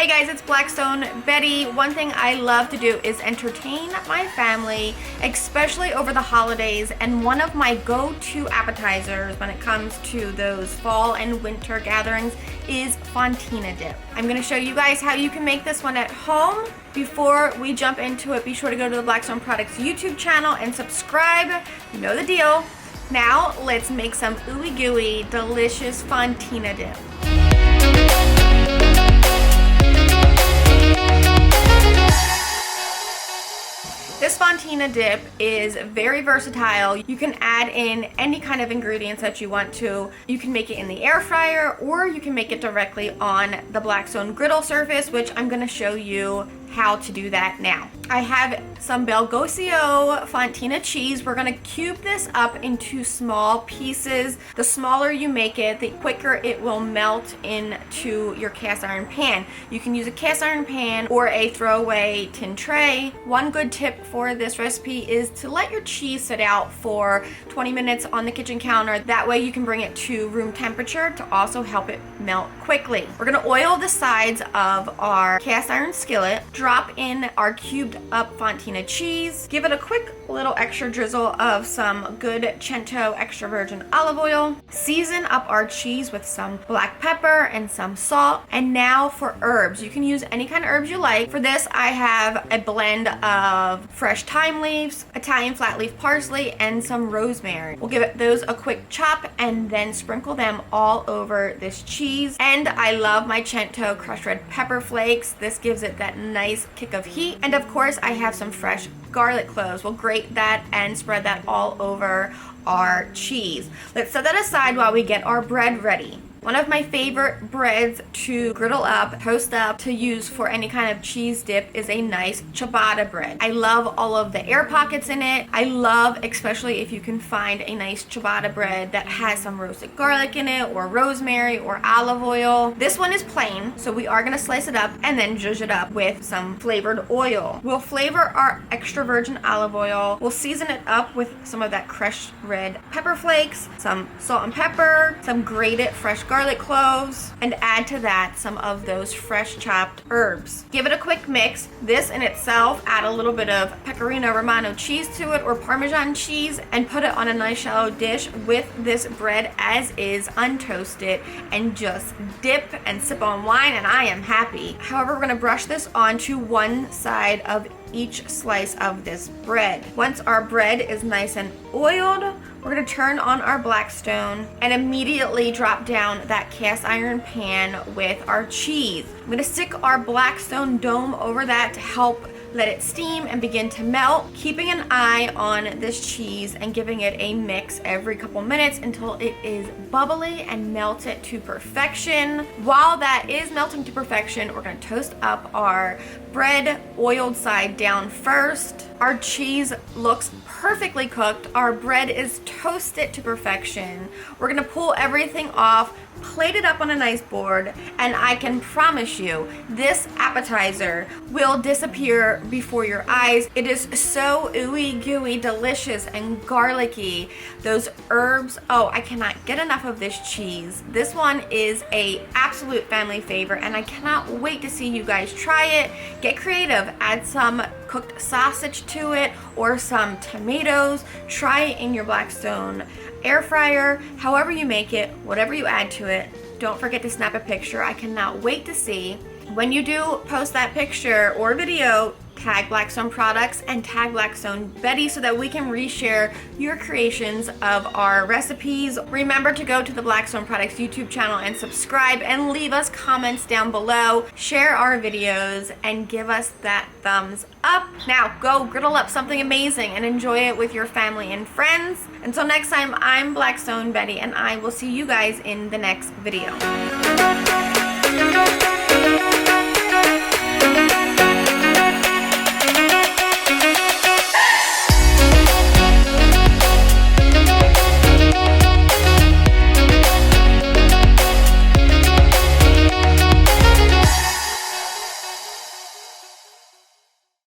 Hey guys, it's Blackstone Betty. One thing I love to do is entertain my family, especially over the holidays, and one of my go-to appetizers when it comes to those fall and winter gatherings is Fontina dip. I'm going to show you guys how you can make this one at home. Before we jump into it, be sure to go to the Blackstone Products YouTube channel and subscribe. You know the deal. Now let's make some ooey gooey delicious Fontina dip. This Fontina dip is very versatile. You can add in any kind of ingredients that you want to. You can make it in the air fryer, or you can make it directly on the Blackstone griddle surface, which I'm going to show you how to do that now. I have some Belgosio Fontina cheese. We're going to cube this up into small pieces. The smaller you make it, the quicker it will melt into your cast iron pan. You can use a cast iron pan or a throwaway tin tray. One good tip for this recipe is to let your cheese sit out for 20 minutes on the kitchen counter. That way you can bring it to room temperature to also help it melt quickly. We're going to oil the sides of our cast iron skillet, drop in our cubed up Fontina cheese, give it a quick little extra drizzle of some good Cento extra virgin olive oil, season up our cheese with some black pepper and some salt. And now for herbs. You can use any kind of herbs you like. For this, I have a blend of fresh thyme leaves, Italian flat leaf parsley, and some rosemary. We'll give those a quick chop and then sprinkle them all over this cheese. And I love my Cento crushed red pepper flakes. This gives it that nice kick of heat. And of course, I have some fresh garlic cloves. We'll grate that and spread that all over our cheese. Let's set that aside while we get our bread ready. One of my favorite breads to griddle up, toast up, to use for any kind of cheese dip is a nice ciabatta bread. I love all of the air pockets in it. I love, especially if you can find a nice ciabatta bread that has some roasted garlic in it, or rosemary, or olive oil. This one is plain, so we are gonna slice it up and then zhuzh it up with some flavored oil. We'll flavor our extra virgin olive oil. We'll season it up with some of that crushed red pepper flakes, some salt and pepper, some grated fresh garlic cloves, and add to that some of those fresh chopped herbs. Give it a quick mix. This in itself, add a little bit of Pecorino Romano cheese to it, or Parmesan cheese, and put it on a nice shallow dish with this bread as is, untoasted, and just dip and sip on wine, and I am happy. However, we're gonna brush this onto one side of each slice of this bread. Once our bread is nice and oiled, we're going to turn on our Blackstone and immediately drop down that cast iron pan with our cheese. I'm going to stick our Blackstone dome over that to help let it steam and begin to melt, keeping an eye on this cheese and giving it a mix every couple minutes until it is bubbly and melted to perfection. While that is melting to perfection, we're going to toast up our bread, oiled side down first. Our cheese looks perfectly cooked. Our bread is toasted to perfection. We're going to pull everything off, plate it up on a nice board, and I can promise you this appetizer will disappear before your eyes. It is so ooey gooey delicious and garlicky. Those herbs, oh, I cannot get enough of this cheese. This one is a absolute family favorite, and I cannot wait to see you guys try it. Get creative, add some cooked sausage to it or some tomatoes. Try it in your Blackstone air fryer. However you make it, whatever you add to it, don't forget to snap a picture. I cannot wait to see. When you do post that picture or video, tag Blackstone Products and tag Blackstone Betty so that we can reshare your creations of our recipes. Remember to go to the Blackstone Products YouTube channel and subscribe, and leave us comments down below. Share our videos and give us that thumbs up. Now go griddle up something amazing and enjoy it with your family and friends. Until next time, I'm Blackstone Betty, and I will see you guys in the next video.